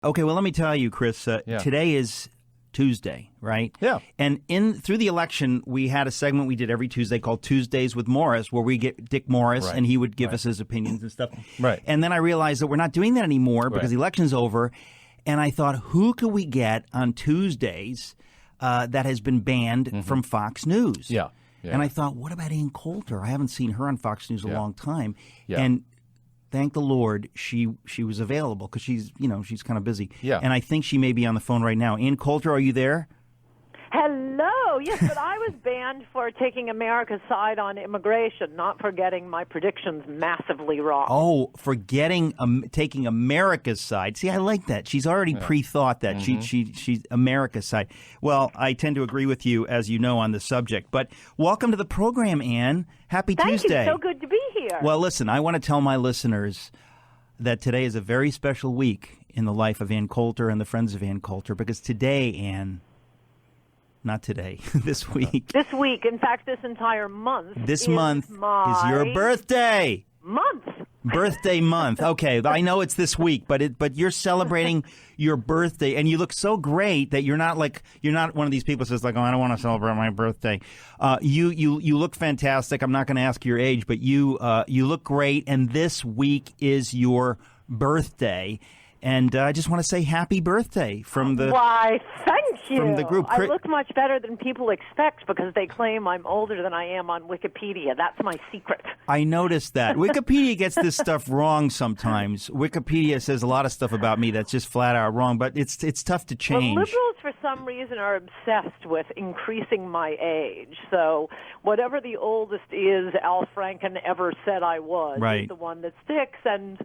Okay, well, let me tell you, Chris, today is Tuesday, right? Yeah. And through the election, we had a segment we did every Tuesday called Tuesdays with Morris, where we get Dick Morris, and he would give us his opinions and stuff. Right. And then I realized that we're not doing that anymore because the election's over. And I thought, who could we get on Tuesdays that has been banned from Fox News? Yeah. And I thought, what about Ann Coulter? I haven't seen her on Fox News a long time. Yeah. And thank the Lord she was available because she's kind of busy. Yeah. And I think she may be on the phone right now. Ann Coulter, are you there? Hello. Yes, but I was banned for taking America's side on immigration, not for getting my predictions massively wrong. Oh, for taking America's side. See, I like that. She's already pre-thought that. She's America's side. Well, I tend to agree with you, as you know, on the subject. But welcome to the program, Ann. Happy Tuesday. Thank you. So good to be here. Well, listen, I want to tell my listeners that today is a very special week in the life of Ann Coulter and the friends of Ann Coulter, because today, Ann, not today, this week. This week, in fact, this entire month. This month is your birthday. Birthday month. Okay, I know it's this week, but you're celebrating your birthday, and you look so great that you're not one of these people who says like, oh, I don't want to celebrate my birthday. You look fantastic. I'm not going to ask your age, but you look great, and this week is your birthday. And I just want to say happy birthday from the Why, thank you. From the group. I look much better than people expect because they claim I'm older than I am on Wikipedia. That's my secret. I noticed that. Wikipedia gets this stuff wrong sometimes. Wikipedia says a lot of stuff about me that's just flat out wrong, but it's tough to change. Well, liberals, for some reason, are obsessed with increasing my age. So whatever the oldest is Al Franken ever said I was is the one that sticks. And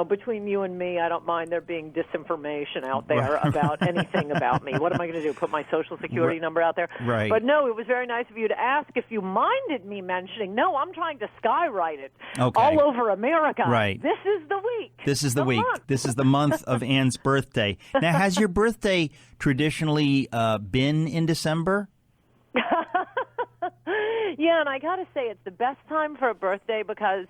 between you and me, I don't mind there being disinformation out there about anything about me. What am I going to do, put my Social Security number out there? Right. But no, it was very nice of you to ask if you minded me mentioning. No, I'm trying to skywrite it all over America. Right. This is the week. This is the week. This is the month of Ann's birthday. Now, has your birthday traditionally been in December? Yeah, and I got to say, it's the best time for a birthday because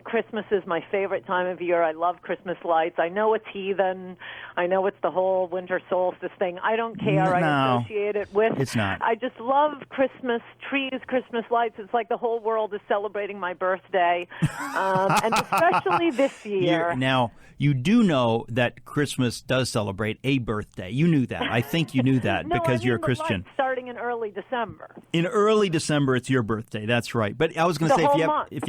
Christmas is my favorite time of year. I love Christmas lights. I know it's heathen. I know it's the whole winter solstice thing. I don't care. No, I associate it with. It's not. I just love Christmas trees, Christmas lights. It's like the whole world is celebrating my birthday, and especially this year. Now, you do know that Christmas does celebrate a birthday. You knew that. I think you knew that because you're a Christian. Lights starting in early December. In early December, it's your birthday. That's right. But I was going to say, if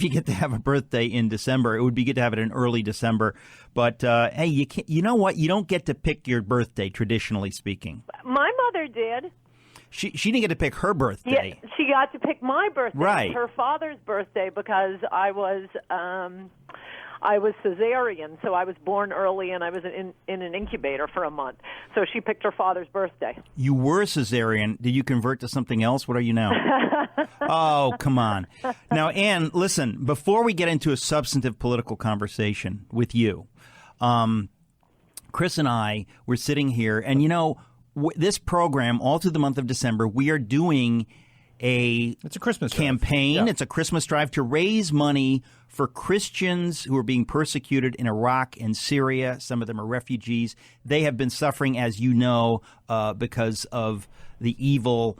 you get to have a birthday in December, it would be good to have it in early December. But hey, you know what? You don't get to pick your birthday, traditionally speaking. My mother did. She didn't get to pick her birthday. Yeah, she got to pick my birthday. Right. It was her father's birthday because I was cesarean, so I was born early, and I was in an incubator for a month. So she picked her father's birthday. You were cesarean. Did you convert to something else? What are you now? Oh, come on. Now, Ann, listen, before we get into a substantive political conversation with you, Chris and I were sitting here, and this program, all through the month of December, we are doing it's a Christmas campaign. Drive. Yeah. It's a Christmas drive to raise money for Christians who are being persecuted in Iraq and Syria. Some of them are refugees. They have been suffering, as you know, because of the evil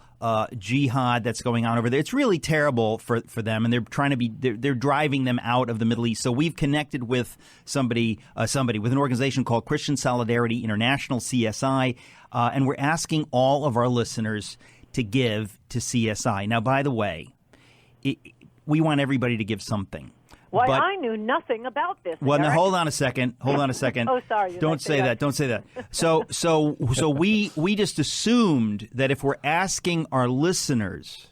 jihad that's going on over there. It's really terrible for them, and they're driving them out of the Middle East. So we've connected with somebody with an organization called Christian Solidarity International, CSI, and we're asking all of our listeners to give to CSI. Now, by the way, we want everybody to give something. Why, I knew nothing about this. Well, Eric. now hold on a second. Oh, sorry. Don't say that. Don't say that. So we just assumed that if we're asking our listeners,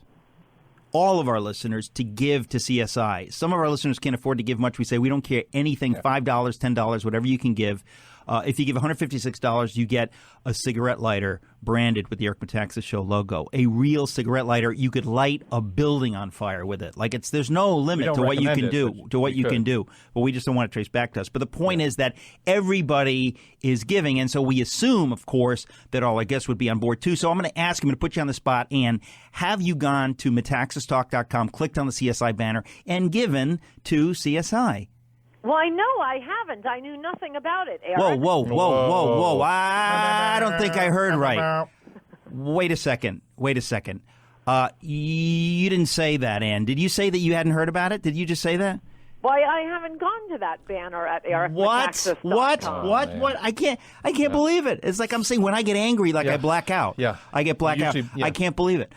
all of our listeners, to give to CSI, some of our listeners can't afford to give much. We say we don't care anything, $5, $10, whatever you can give. If you give $156, you get a cigarette lighter branded with the Eric Metaxas Show logo. A real cigarette lighter. You could light a building on fire with it. Like there's no limit to what you can do. But we just don't want it traced back to us. But the point is that everybody is giving, and so we assume, of course, that all our guests would be on board too. So I'm going to put you on the spot, and have you gone to MetaxasTalk.com, clicked on the CSI banner, and given to CSI? Why, no, I haven't. I knew nothing about it, Eric. Whoa. I don't think I heard right. Wait a second. You didn't say that, Ann. Did you say that you hadn't heard about it? Did you just say that? Why, I haven't gone to that banner at ericmetaxas.com. What? I can't believe it. It's like I'm saying when I get angry, I black out. Yeah. I get black out. Yeah. I can't believe it.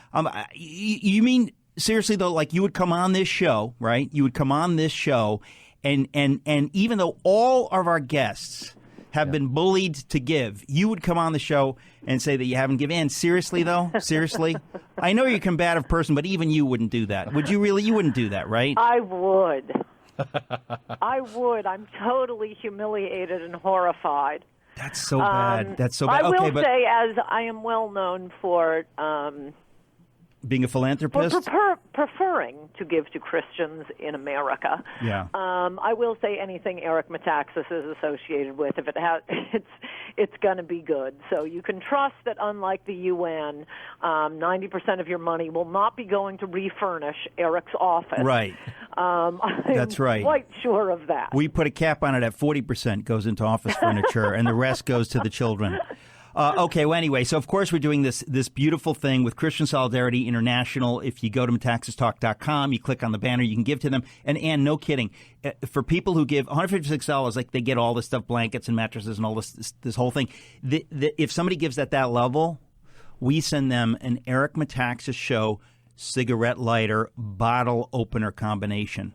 You mean, seriously, though, like you would come on this show, right? You would come on this show, and even though all of our guests have been bullied to give, you would come on the show and say that you haven't given. And seriously, though? Seriously? I know you're a combative person, but even you wouldn't do that. Would you really? You wouldn't do that, right? I would. I would. I'm totally humiliated and horrified. That's so bad. That's so bad. I will say, as I am well known for being a philanthropist? Preferring to give to Christians in America. Yeah. I will say anything Eric Metaxas is associated with, if it has, it's going to be good. So you can trust that, unlike the UN, 90% of your money will not be going to refurnish Eric's office. Right. That's right. I'm quite sure of that. We put a cap on it at 40% goes into office furniture, and the rest goes to the children. Okay, well, anyway, so of course we're doing this beautiful thing with Christian Solidarity International. If you go to Metaxas.com, you click on the banner, you can give to them. And Ann, no kidding, for people who give $156, like they get all this stuff, blankets and mattresses and all this whole thing. If somebody gives at that level, we send them an Eric Metaxas Show cigarette lighter bottle opener combination.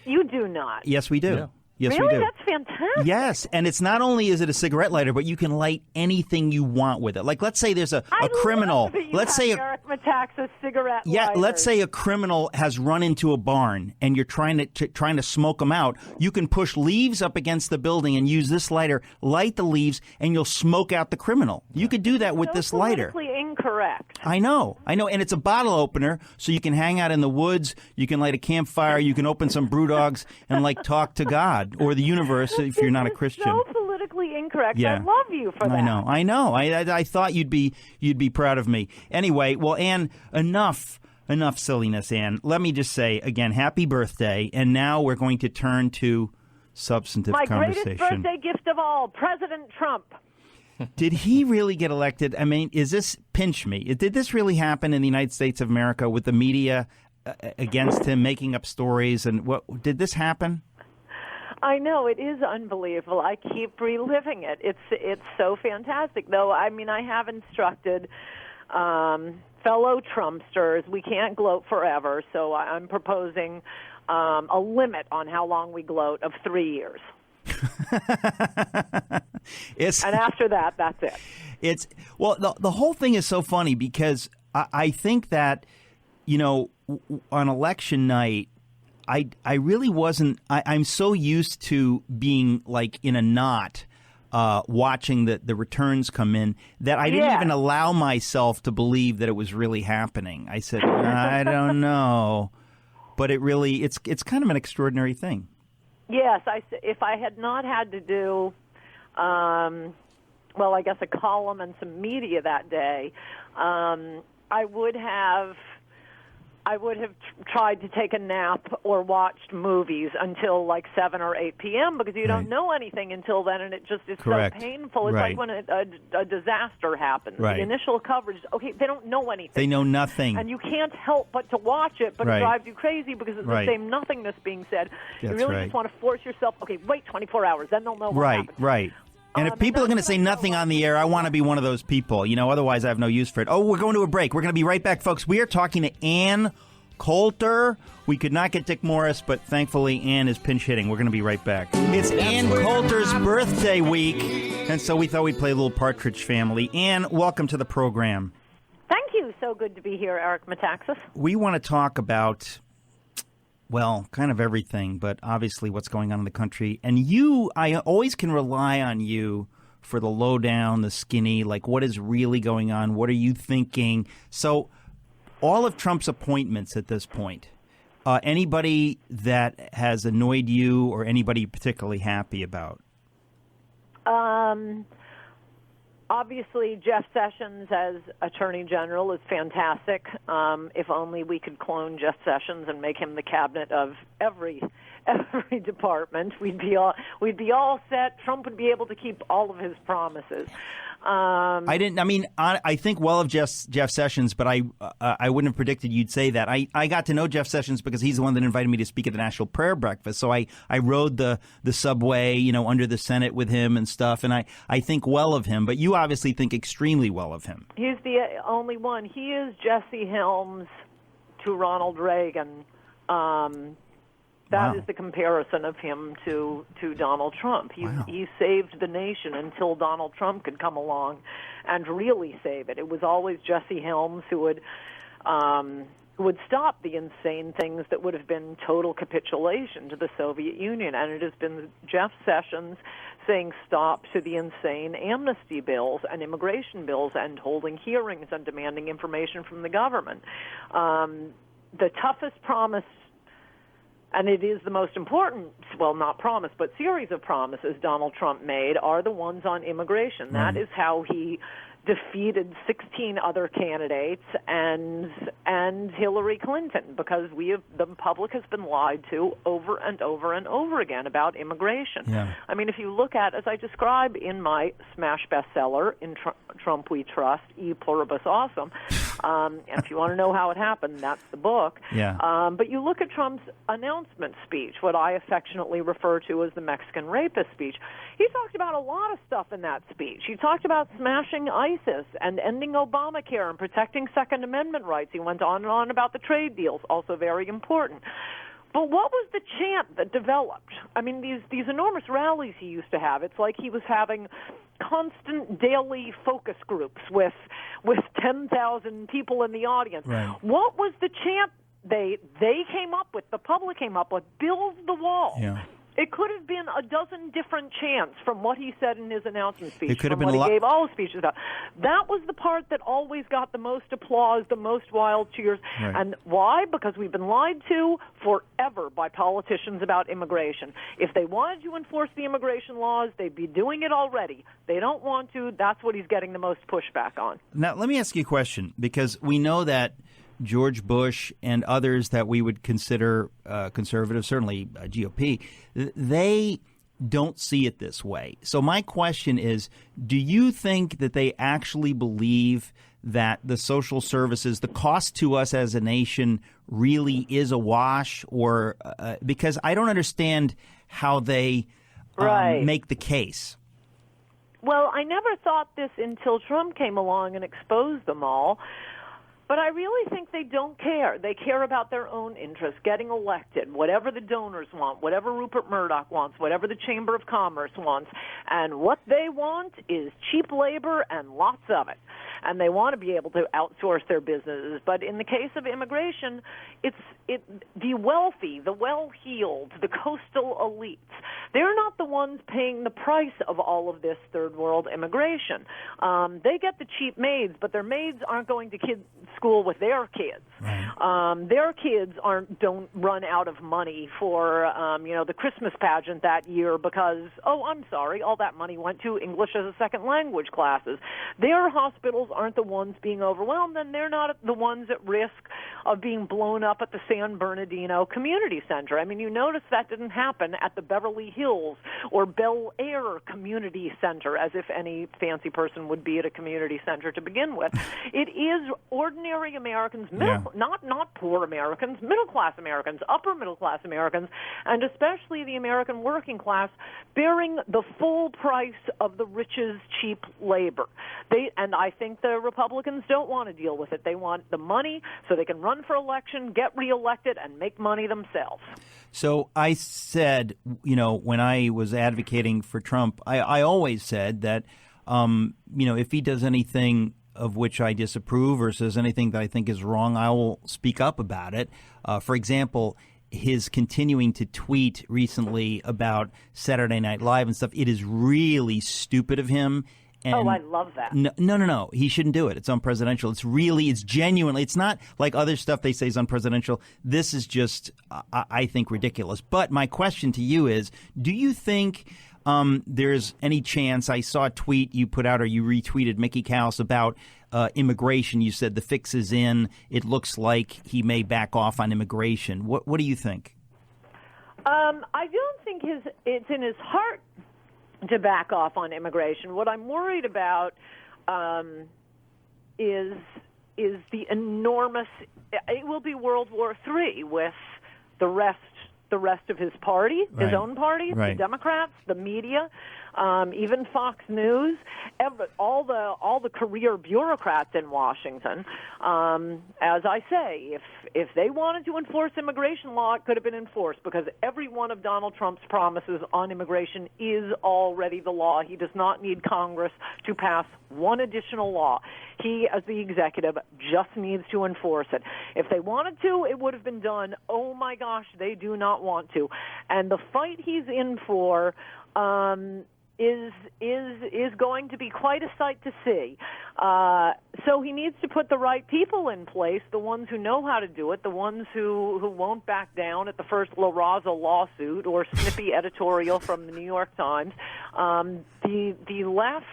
You do not. Yes, we do. Yeah. Yes, really? we do. That's fantastic. Yes, and it's not only is it a cigarette lighter, but you can light anything you want with it. Like, let's say there's a criminal. Love that you let's have say Eric Metaxas cigarette lighters. Let's say a criminal has run into a barn, and you're trying to smoke them out. You can push leaves up against the building and use this lighter, light the leaves, and you'll smoke out the criminal. You could do that with this lighter. Politically incorrect. I know, and it's a bottle opener, so you can hang out in the woods. You can light a campfire. You can open some brew dogs and talk to God or the universe if you're not a Christian. So politically incorrect. Yeah. I love you for that. I know. I thought you'd be proud of me. Anyway, well, Ann, enough silliness, Ann. Let me just say again, happy birthday. And now we're going to turn to substantive conversation. My greatest birthday gift of all, President Trump. Did he really get elected? I mean, pinch me? Did this really happen in the United States of America with the media against him, making up stories? And did this happen? I know, it is unbelievable. I keep reliving it. It's so fantastic, though. I mean, I have instructed fellow Trumpsters, we can't gloat forever, so I'm proposing a limit on how long we gloat of 3 years. And after that, that's it. The whole thing is so funny because I think that, on election night, I really wasn't. I'm so used to being in a knot, watching the returns come in that I didn't even allow myself to believe that it was really happening. I said, I don't know, but it's kind of an extraordinary thing. Yes, if I had not had to do, I guess a column and some media that day, I would have tried to take a nap or watched movies until 7 or 8 p.m. because you don't know anything until then, and it just is Correct. so painful. It's like when a disaster happens. Right. The initial coverage, they don't know anything. They know nothing. And you can't help but to watch it, but it drives you crazy because it's the same nothingness being said. That's you really just want to force yourself, wait 24 hours, then they'll know what happened. Right. And if people are going to say nothing on the air, I want to be one of those people. Otherwise I have no use for it. Oh, we're going to a break. We're going to be right back, folks. We are talking to Ann Coulter. We could not get Dick Morris, but thankfully Ann is pinch hitting. We're going to be right back. It's Ann Coulter's birthday week, and so we thought we'd play a little Partridge Family. Ann, welcome to the program. Thank you. So good to be here, Eric Metaxas. We want to talk about, kind of everything, but obviously what's going on in the country. And I always can rely on you for the lowdown, the skinny, what is really going on? What are you thinking? So all of Trump's appointments at this point, anybody that has annoyed you or anybody particularly happy about? Obviously, Jeff Sessions as Attorney General is fantastic. If only we could clone Jeff Sessions and make him the cabinet of every every department. We'd be all set. Trump would be able to keep all of his promises. I think well of Jeff Sessions, but I wouldn't have predicted you'd say that. I got to know Jeff Sessions because he's the one that invited me to speak at the National Prayer Breakfast. So I rode the subway, under the Senate with him and stuff. And I think well of him, but you obviously think extremely well of him. He's the only one. He is Jesse Helms to Ronald Reagan. That is the comparison of him to Donald Trump. He saved the nation until Donald Trump could come along and really save it. It was always Jesse Helms who would stop the insane things that would have been total capitulation to the Soviet Union. And it has been Jeff Sessions saying stop to the insane amnesty bills and immigration bills and holding hearings and demanding information from the government. The toughest promise, and it is the most important, well, not promise, but series of promises Donald Trump made, are the ones on immigration. That is how he defeated 16 other candidates and Hillary Clinton, because the public has been lied to over and over and over again about immigration. Yeah. I mean, if you look at, as I describe in my smash bestseller, In Trump We Trust, E Pluribus Awesome, and if you want to know how it happened, that's the book. Yeah. But you look at Trump's announcement speech, what I affectionately refer to as the Mexican rapist speech. He talked about a lot of stuff in that speech. He talked about smashing ISIS and ending Obamacare and protecting Second Amendment rights. He went on and on about the trade deals, also very important. But what was the chant that developed? I mean, these enormous rallies he used to have, it's like he was having constant daily focus groups with 10,000 people in the audience. Right. What was the chant they came up with, the public came up with? Build the wall. Yeah. It could have been a dozen different chants from what he said in his announcement speech, It could have from been what he gave all his speeches about. That was the part that always got the most applause, the most wild cheers. Right. And why? Because we've been lied to forever by politicians about immigration. If they wanted to enforce the immigration laws, they'd be doing it already. They don't want to. That's what he's getting the most pushback on. Now, let me ask you a question, because we know that George Bush and others that we would consider conservative, certainly GOP, they don't see it this way. So my question is, do you think that they actually believe that the social services, the cost to us as a nation, really is a wash? Or because I don't understand how they make the case. Well, I never thought this until Trump came along and exposed them all. But I really think they don't care. They care about their own interests, getting elected, whatever the donors want, whatever Rupert Murdoch wants, whatever the Chamber of Commerce wants. And what they want is cheap labor and lots of it. And they want to be able to outsource their businesses. But in the case of immigration, the wealthy, the well-heeled, the coastal elites, they're not the ones paying the price of all of this third world immigration. They get the cheap maids, but their maids aren't going to school with their kids. Right. Their kids don't run out of money for the Christmas pageant that year because, I'm sorry, all that money went to English as a second language classes. Their hospitals aren't the ones being overwhelmed, and they're not the ones at risk of being blown up at the San Bernardino Community Center. I mean, you notice that didn't happen at the Beverly Hills or Bel Air Community Center, as if any fancy person would be at a community center to begin with. It is ordinary Americans, not poor Americans, middle-class Americans, upper-middle-class Americans, and especially the American working class, bearing the full price of the rich's cheap labor. And I think the Republicans don't want to deal with it. They want the money so they can run for election, get reelected, and make money themselves. So I said, when I was advocating for Trump, I always said that, if he does anything of which I disapprove or says anything that I think is wrong, I will speak up about it. For example, his continuing to tweet recently about Saturday Night Live and stuff, it is really stupid of him. And I love that. No. He shouldn't do it. It's unpresidential. It's genuinely, it's not like other stuff they say is unpresidential. This is just, I think, ridiculous. But my question to you is, do you think there's any chance, I saw a tweet you put out or you retweeted Mickey Kaus about immigration. You said the fix is in. It looks like he may back off on immigration. What do you think? I don't think it's in his heart to back off on immigration. What I'm worried about is the enormous. It will be World War III with the rest of his party, his own party, the Democrats, the media, even Fox News, all the career bureaucrats in Washington. As I say, if they wanted to enforce immigration law, it could have been enforced, because every one of Donald Trump's promises on immigration is already the law. He does not need Congress to pass one additional law. He, as the executive, just needs to enforce it. If they wanted to, it would have been done. Oh my gosh, they do not want to. And the fight he's in for is going to be quite a sight to see. So he needs to put the right people in place, the ones who know how to do it, the ones who won't back down at the first La Raza lawsuit or snippy editorial from the New York Times. The left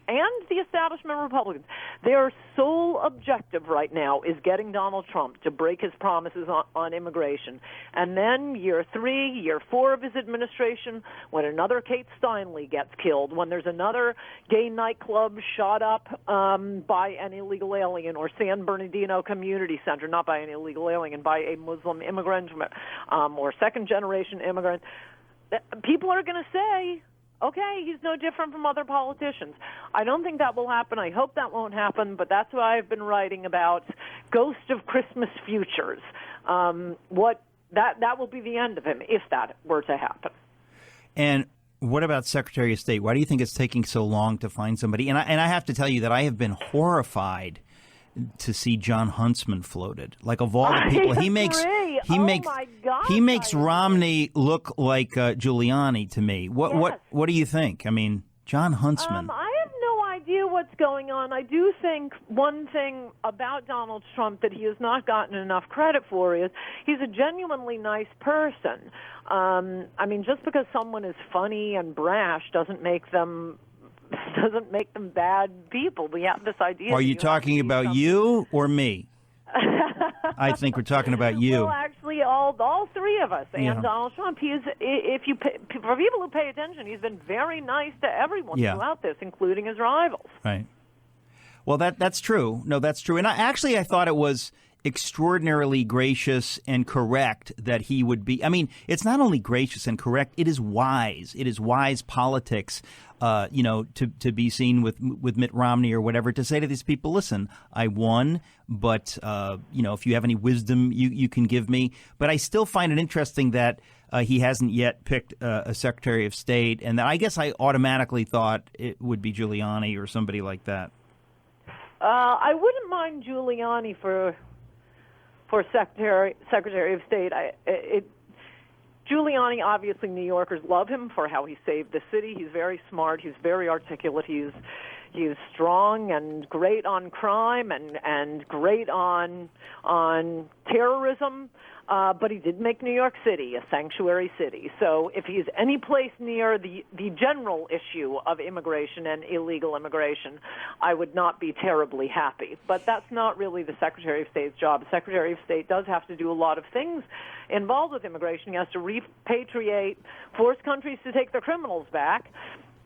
and the establishment Republicans, their sole objective right now is getting Donald Trump to break his promises on immigration. And then year 3, year 4 of his administration, when another Kate Steinle gets killed, when there's another gay nightclub shot up by an illegal alien, or San Bernardino Community Center, not by an illegal alien, by a Muslim immigrant or second-generation immigrant, people are going to say, okay, he's no different from other politicians. I don't think that will happen. I hope that won't happen, but that's why I've been writing about Ghost of Christmas Futures. That will be the end of him if that were to happen. And what about Secretary of State? Why do you think it's taking so long to find somebody? And I have to tell you that I have been horrified to see John Huntsman floated. Like, of all the people, he makes Romney look like Giuliani to me. What do you think? I mean, John Huntsman. I have no idea what's going on. I do think one thing about Donald Trump that he has not gotten enough credit for is he's a genuinely nice person. I mean, just because someone is funny and brash doesn't make them bad people. We have this idea. Are you talking about you or me? I think we're talking about you. Well, actually, all three of us and Donald Trump. For people who pay attention, he's been very nice to everyone throughout this, including his rivals. Right. Well, that's true. No, that's true. And I thought it was extraordinarily gracious and correct that he would be. I mean, it's not only gracious and correct, it is wise. It is wise politics, to be seen with Mitt Romney or whatever, to say to these people, listen, I won, but, if you have any wisdom, you can give me. But I still find it interesting that he hasn't yet picked a Secretary of State. And I guess I automatically thought it would be Giuliani or somebody like that. I wouldn't mind Giuliani for Secretary of State. Giuliani, obviously, New Yorkers love him for how he saved the city. He's very smart. He's very articulate. He's strong and great on crime and great on terrorism. But he did make New York City a sanctuary city. So if he's any place near the general issue of immigration and illegal immigration, I would not be terribly happy. But that's not really the Secretary of State's job. The Secretary of State does have to do a lot of things involved with immigration. He has to repatriate, force countries to take their criminals back.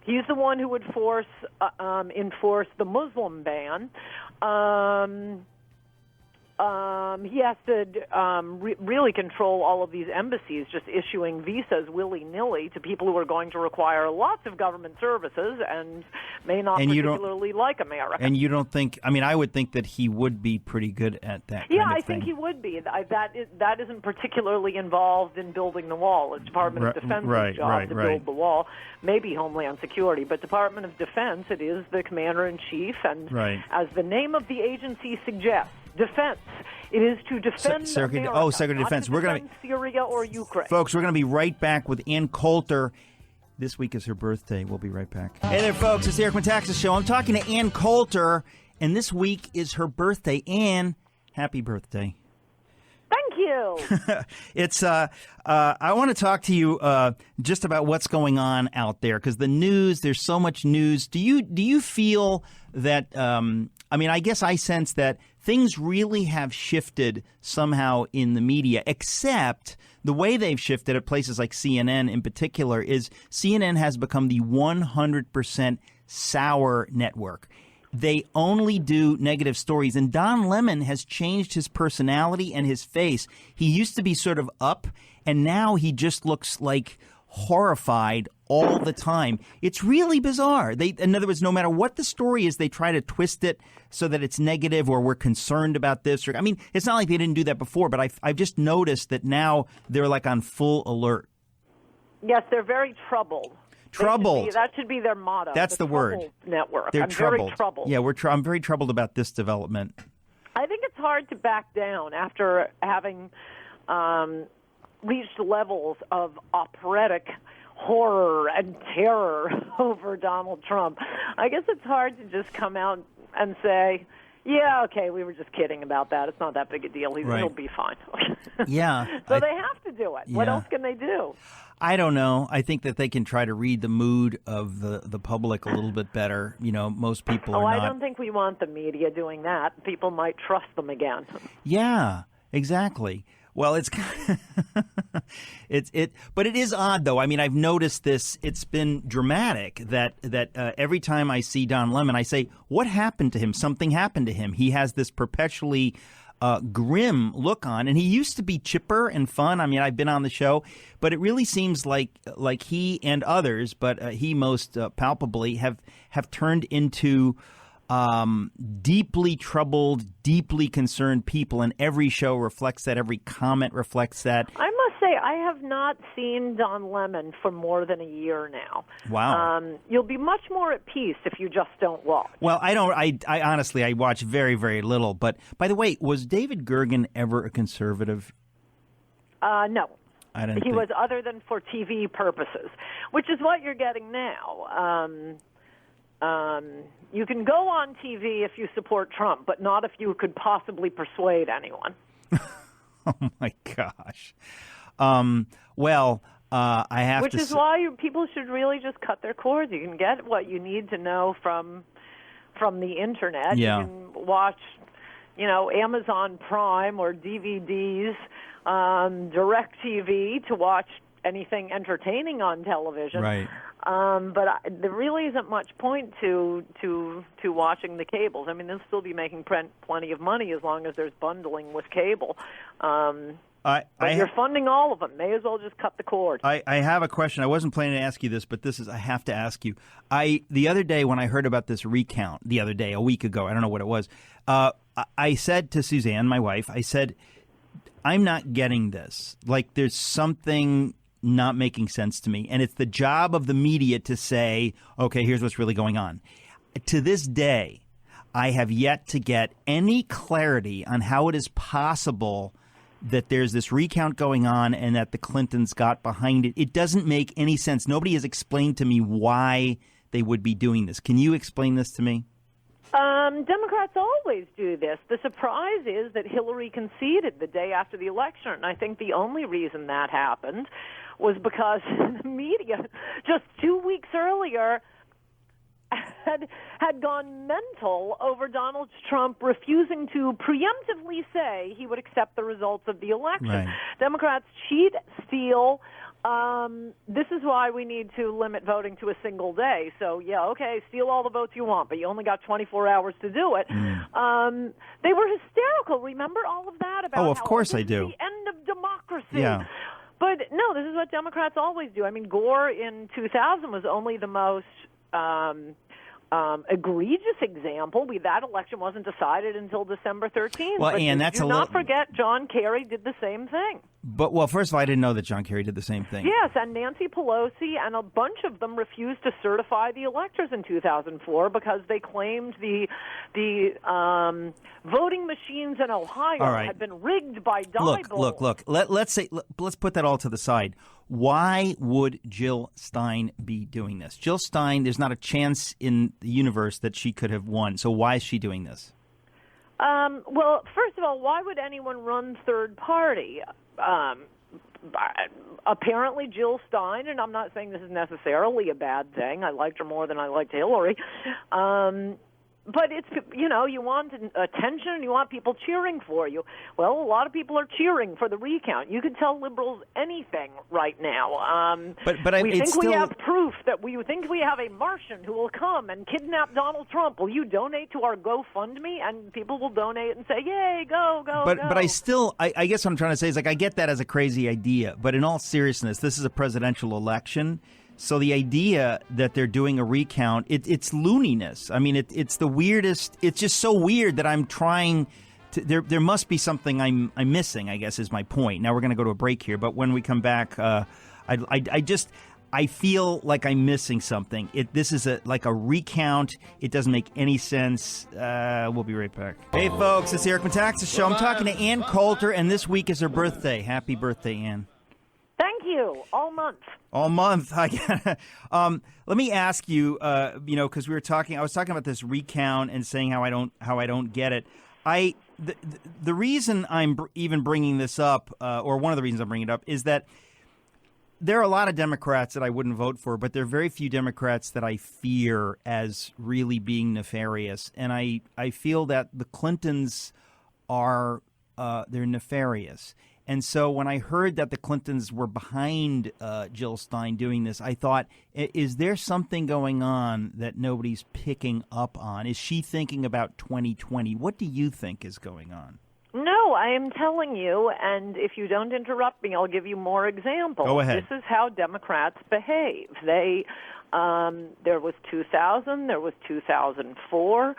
He's the one who would enforce the Muslim ban. He has to really control all of these embassies, just issuing visas willy-nilly to people who are going to require lots of government services and may not particularly like America. And you don't think, I would think that he would be pretty good at that kind of thing. I think he would be. That isn't particularly involved in building the wall. It's Department of Defense's job to build the wall. Maybe Homeland Security, but Department of Defense, it is the commander-in-chief, and as the name of the agency suggests, defense. It is to defend America, Secretary of Defense. We're going to Syria or Ukraine. Folks, we're going to be right back with Ann Coulter. This week is her birthday. We'll be right back. Hey there, folks. It's the Eric Metaxas Show. I'm talking to Ann Coulter, and this week is her birthday. Ann, happy birthday. Thank you. you? It's. I want to talk to you just about what's going on out there, because the news. There's so much news. Do you feel that? I mean, I guess I sense that things really have shifted somehow in the media, except the way they've shifted at places like CNN in particular is CNN has become the 100% sour network. They only do negative stories. And Don Lemon has changed his personality and his face. He used to be sort of up, and now he just looks like horrified all the time. It's really bizarre. In other words, no matter what the story is, they try to twist it so that it's negative or we're concerned about this. I mean, it's not like they didn't do that before, but I've just noticed that now they're like on full alert. Yes, they're very troubled. Troubled. That should be their motto. That's the word. Network. They're I'm troubled. very troubled. Yeah, I'm very troubled about this development. I think it's hard to back down after having reached levels of operatic horror and terror over Donald Trump. I guess it's hard to just come out and say, yeah, okay, we were just kidding about that. It's not that big a deal. He'll be fine. Yeah. So they have to do it. Yeah. What else can they do? I don't know. I think that they can try to read the mood of the public a little bit better. You know, most people are not. I don't think we want the media doing that. People might trust them again. Yeah, exactly. Well, but it is odd though. I mean, I've noticed this. It's been dramatic that every time I see Don Lemon, I say, "What happened to him? Something happened to him." He has this perpetually grim look on, and he used to be chipper and fun. I mean, I've been on the show, but it really seems like he and others, but he most palpably have turned into deeply troubled, deeply concerned people, and every show reflects that. Every comment reflects that. I must say, I have not seen Don Lemon for more than a year now. Wow. You'll be much more at peace if you just don't watch. Well, I don't. I honestly, I watch very, very little. But by the way, was David Gergen ever a conservative? No. I don't. He was, other than for TV purposes, which is what you're getting now. You can go on TV if you support Trump, but not if you could possibly persuade anyone. Oh, my gosh. Well, I have Which is why people should really just cut their cords. You can get what you need to know from the Internet. Yeah. You can watch, Amazon Prime or DVDs, DirecTV to watch anything entertaining on television. Right. But there really isn't much point to watching the cables. I mean, they'll still be making plenty of money as long as there's bundling with cable. But you're funding all of them. May as well just cut the cord. I have a question. I wasn't planning to ask you this, but I have to ask you. The other day when I heard about this recount, a week ago, I don't know what it was, I said to Suzanne, my wife, I said, I'm not getting this. Like, there's something not making sense to me. And it's the job of the media to say, okay, here's what's really going on. To this day, I have yet to get any clarity on how it is possible that there's this recount going on and that the Clintons got behind it. It doesn't make any sense. Nobody has explained to me why they would be doing this. Can you explain this to me? Democrats always do this. The surprise is that Hillary conceded the day after the election, and I think the only reason that happened was because the media just 2 weeks earlier had gone mental over Donald Trump refusing to preemptively say he would accept the results of the election. Right. Democrats cheat, steal. This is why we need to limit voting to a single day. So, yeah, okay, steal all the votes you want, but you only got 24 hours to do it. They were hysterical. Remember all of that? About of course I do. The end of democracy. Yeah. But, no, this is what Democrats always do. I mean, Gore in 2000 was only the most egregious example. That election wasn't decided until December 13th. Well, and that's do not forget John Kerry did the same thing. But, well, first of all, I didn't know that John Kerry did the same thing. Yes, and Nancy Pelosi and a bunch of them refused to certify the electors in 2004 because they claimed the voting machines in Ohio had been rigged by Diebold. Look. Let's put that all to the side. Why would Jill Stein be doing this? Jill Stein, there's not a chance in the universe that she could have won. So why is she doing this? Well, first of all, why would anyone run third party? Apparently Jill Stein, and I'm not saying this is necessarily a bad thing. I liked her more than I liked Hillary. But it's, you want attention and you want people cheering for you. Well, a lot of people are cheering for the recount. You can tell liberals anything right now. We have proof that we think we have a Martian who will come and kidnap Donald Trump. Will you donate to our GoFundMe? And people will donate and say, yay, go. But I guess what I'm trying to say is, I get that as a crazy idea. But in all seriousness, this is a presidential election. So the idea that they're doing a recount, it's looniness. I mean, it's the weirdest. It's just so weird that I'm trying to. There must be something I'm missing, I guess, is my point. Now we're going to go to a break here, but when we come back, I feel like I'm missing something. This is like a recount. It doesn't make any sense. We'll be right back. Hey, folks, it's the Eric Metaxas Show. I'm talking to Ann Coulter, and this week is her birthday. Happy birthday, Ann. Thank you. All month. Let me ask you, because I was talking about this recount and saying how I don't get it. The reason I'm even bringing this up, or one of the reasons I'm bringing it up, is that there are a lot of Democrats that I wouldn't vote for, but there are very few Democrats that I fear as really being nefarious. And I feel that the Clintons are they're nefarious. And so when I heard that the Clintons were behind Jill Stein doing this, I thought, is there something going on that nobody's picking up on? Is she thinking about 2020? What do you think is going on? No, I am telling you, and if you don't interrupt me, I'll give you more examples. Go ahead. This is how Democrats behave. There was 2000, there was 2004.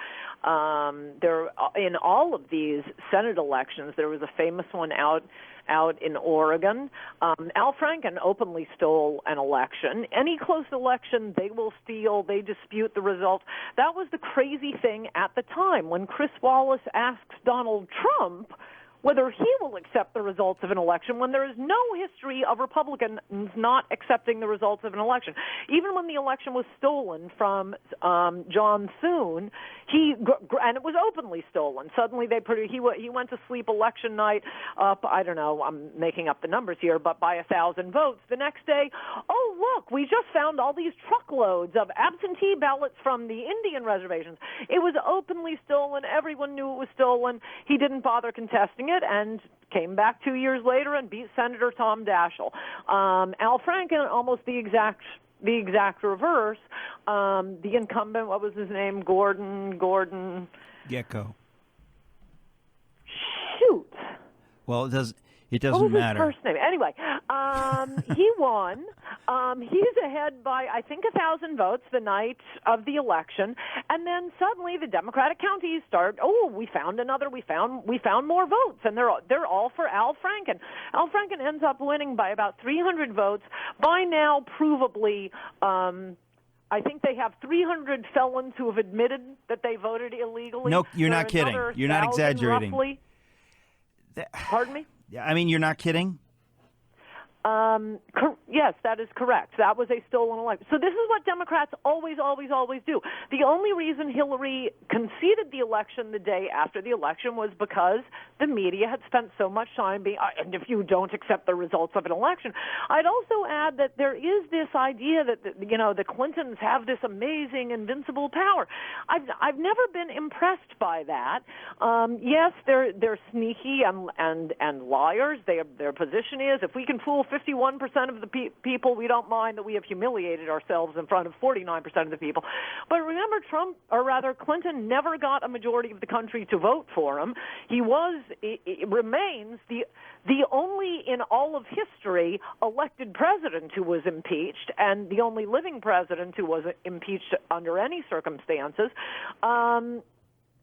In all of these Senate elections, there was a famous one out in Oregon. Al Franken openly stole an election. Any close election, they will steal, they dispute the result. That was the crazy thing at the time. When Chris Wallace asks Donald Trump whether he will accept the results of an election when there is no history of Republicans not accepting the results of an election. Even when the election was stolen from John Thune, and it was openly stolen. Suddenly he went to sleep election night up, I don't know, I'm making up the numbers here, but by 1,000 votes. The next day, oh, look, we just found all these truckloads of absentee ballots from the Indian reservations. It was openly stolen. Everyone knew it was stolen. He didn't bother contesting it and came back 2 years later and beat Senator Tom Daschle. Al Franken, almost the exact reverse. The incumbent, what was his name? Gordon Gekko. Shoot. Well, it doesn't what was matter. His first name? Anyway, he won. He's ahead by, I think, 1,000 votes the night of the election, and then suddenly the Democratic counties start. Oh, we found more votes, and they're all for Al Franken. Al Franken ends up winning by about 300 votes. By now, provably, I think they have 300 felons who have admitted that they voted illegally. No, you're not kidding. You're not exaggerating. Roughly. Pardon me? I mean, you're not kidding? Yes, that is correct. That was a stolen election. So this is what Democrats always do. The only reason Hillary conceded the election the day after the election was because the media had spent so much time being, and if you don't accept the results of an election. I'd also add that there is this idea that, the Clintons have this amazing, invincible power. I've never been impressed by that. Yes, they're sneaky and liars. Their position is, if we can fool 51% of the people, we don't mind that we have humiliated ourselves in front of 49% of the people. But remember, Clinton never got a majority of the country to vote for him. He remains the only in all of history elected president who was impeached, and the only living president who was impeached under any circumstances.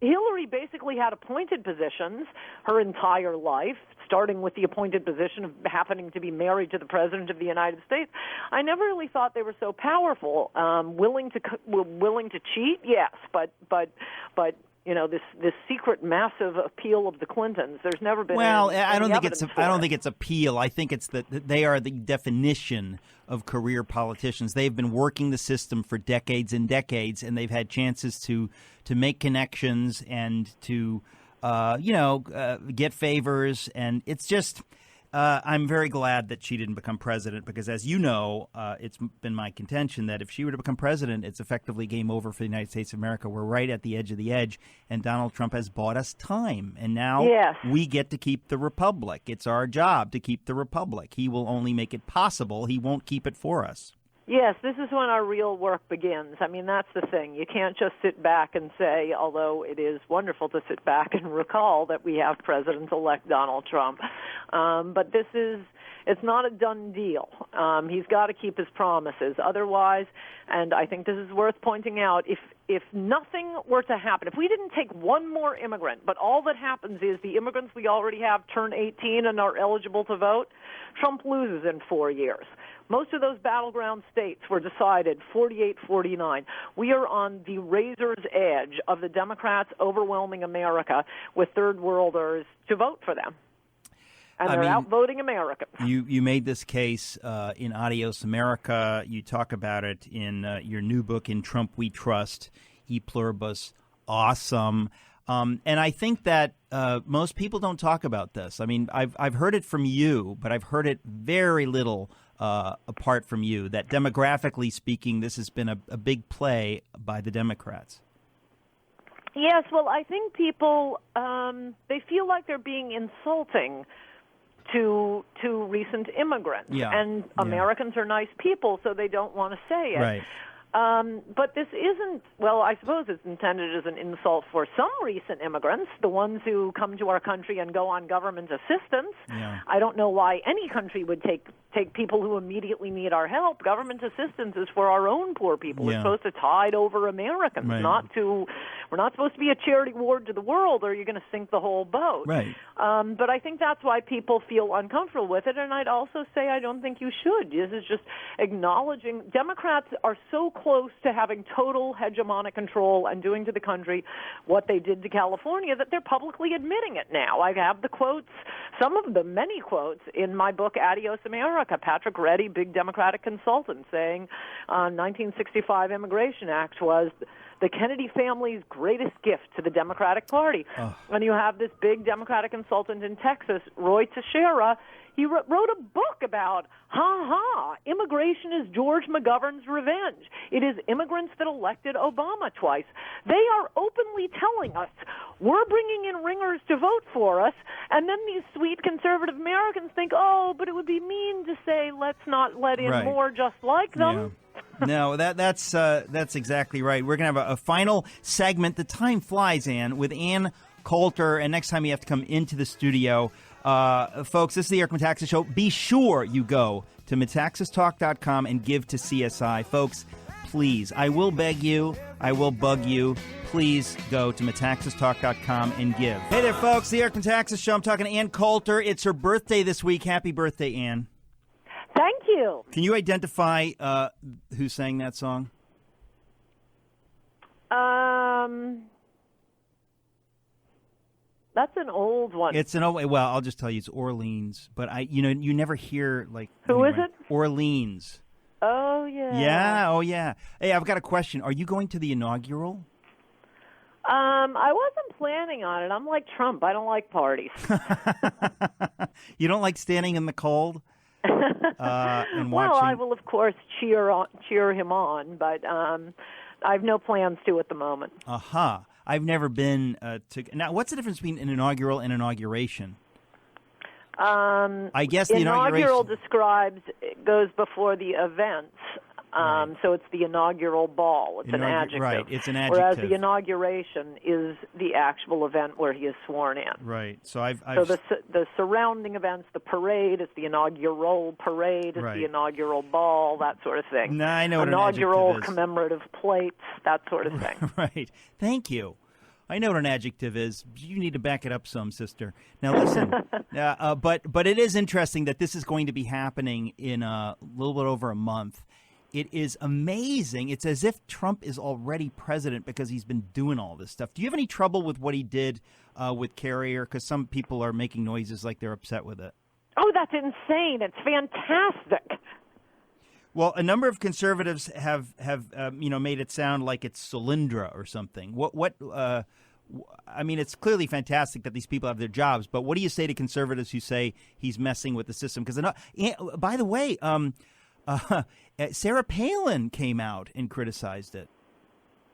Hillary basically had appointed positions her entire life, starting with the appointed position of happening to be married to the President of the United States. I never really thought they were so powerful. Willing to cheat, yes, but this secret massive appeal of the Clintons. There's never been. Well, I don't think it's appeal. I think it's that they are the definition of career politicians. They've been working the system for decades and decades, and they've had chances to make connections and to get favors. And it's just, I'm very glad that she didn't become president because, as you know, it's been my contention that if she were to become president, it's effectively game over for the United States of America. We're right at the edge of the edge, and Donald Trump has bought us time. And now we get to keep the republic. It's our job to keep the republic. He will only make it possible. He won't keep it for us. Yes, this is when our real work begins. I mean, that's the thing. You can't just sit back and say, although it is wonderful to sit back and recall that we have President-elect Donald Trump. But it's not a done deal. He's got to keep his promises. Otherwise, and I think this is worth pointing out, if nothing were to happen, if we didn't take one more immigrant, but all that happens is the immigrants we already have turn 18 and are eligible to vote, Trump loses in 4 years. Most of those battleground states were decided 48-49. We are on the razor's edge of the Democrats overwhelming America with third worlders to vote for them. And they're outvoting Americans. You made this case in Adios America. You talk about it in your new book, In Trump We Trust, E Pluribus. Awesome. And I think that most people don't talk about this. I mean, I've heard it from you, but I've heard it very little apart from you, that demographically speaking, this has been a big play by the Democrats. Yes, well, I think people, they feel like they're being insulting to recent immigrants. Yeah. And Americans are nice people, so they don't want to say it. Right. But this isn't, well, I suppose it's intended as an insult for some recent immigrants, the ones who come to our country and go on government assistance. Yeah. I don't know why any country would take people who immediately need our help. Government assistance is for our own poor people. Yeah. We're supposed to tide over Americans, Right. we're not supposed to be a charity ward to the world, or you're going to sink the whole boat. Right. But I think that's why people feel uncomfortable with it, and I'd also say I don't think you should. This is just acknowledging Democrats are so close to having total hegemonic control and doing to the country what they did to California that they're publicly admitting it now. I have the quotes, some of them, many quotes, in my book, Adios America. Patrick Reddy, big Democratic consultant, saying 1965 Immigration Act was the Kennedy family's greatest gift to the Democratic Party. And you have this big Democratic consultant in Texas, Roy Teixeira. He wrote a book about, immigration is George McGovern's revenge. It is immigrants that elected Obama twice. They are openly telling us, we're bringing in ringers to vote for us, and then these sweet conservative Americans think, but it would be mean to say, let's not let in more just like them. Yeah. No, that's exactly right. We're going to have a final segment. The time flies, Ann, with Ann Coulter, and next time you have to come into the studio. Folks, this is the Eric Metaxas Show. Be sure you go to metaxastalk.com and give to CSI. Folks, please, I will beg you, I will bug you, please go to metaxastalk.com and give. Hey there, folks, the Eric Metaxas Show. I'm talking to Ann Coulter. It's her birthday this week. Happy birthday, Ann. Thank you. Can you identify who sang that song? That's an old one. It's an old. Well, I'll just tell you, it's Orleans. But you never hear like. Who is it? Orleans. Oh yeah. Yeah. Oh yeah. Hey, I've got a question. Are you going to the inaugural? I wasn't planning on it. I'm like Trump. I don't like parties. You don't like standing in the cold? And watching. Well, I will of course cheer him on, but I have no plans to at the moment. I've never been to. Now, what's the difference between an inaugural and inauguration? I guess the inaugural inauguration goes before the events. So it's the inaugural ball. It's an adjective. Right, it's an adjective. Whereas the inauguration is the actual event where he is sworn in. Right. So So the surrounding events, the parade, it's the inaugural parade, it's the inaugural ball, that sort of thing. No, I know what inaugural an adjective is. commemorative plates, that sort of thing. Right. Thank you. I know what an adjective is. You need to back it up some, sister. Now, listen, but it is interesting that this is going to be happening in a little bit over a month. It is amazing. It's as if Trump is already president because he's been doing all this stuff. Do you have any trouble with what he did with Carrier? Because some people are making noises like they're upset with it. Oh, that's insane. It's fantastic. Well, a number of conservatives have made it sound like it's Solyndra or something. What I mean, it's clearly fantastic that these people have their jobs, but what do you say to conservatives who say he's messing with the system? Because, by the way, Sarah Palin came out and criticized it.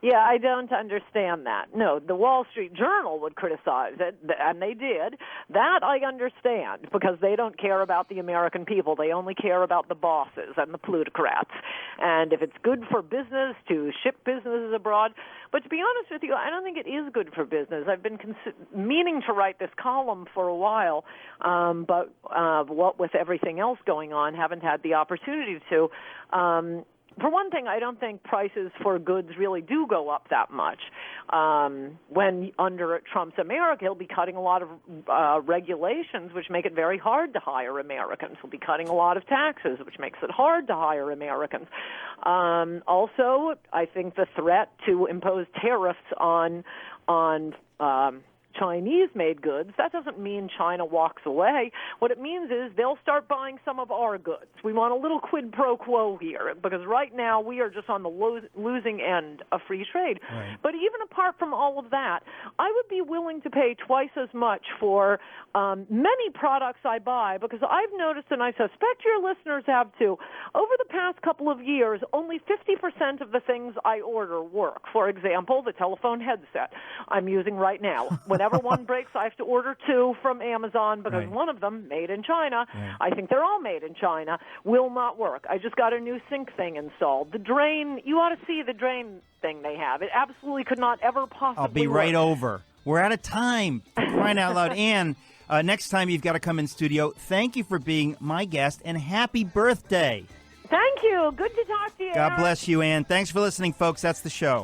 Yeah, I don't understand that. No, the Wall Street Journal would criticize it, and they did. That I understand, because they don't care about the American people. They only care about the bosses and the plutocrats. And if it's good for business to ship businesses abroad, but to be honest with you, I don't think it is good for business. I've been meaning to write this column for a while, but what with everything else going on, haven't had the opportunity to. For one thing, I don't think prices for goods really do go up that much. When under Trump's America, he'll be cutting a lot of regulations, which make it very hard to hire Americans. He'll be cutting a lot of taxes, which makes it hard to hire Americans. Also, I think the threat to impose tariffs on Chinese-made goods, that doesn't mean China walks away. What it means is they'll start buying some of our goods. We want a little quid pro quo here, because right now we are just on the losing end of free trade. Right. But even apart from all of that, I would be willing to pay twice as much for many products I buy, because I've noticed, and I suspect your listeners have too, over the past couple of years, only 50% of the things I order work. For example, the telephone headset I'm using right now. Whenever one breaks, I have to order two from Amazon, because one of them, made in China, I think they're all made in China, will not work. I just got a new sink thing installed. The drain, you ought to see the drain thing they have. It absolutely could not ever possibly I'll be right over. We're out of time. Crying out loud. Ann, next time you've got to come in studio. Thank you for being my guest, and happy birthday. Thank you. Good to talk to you. God bless you, Ann. Thanks for listening, folks. That's the show.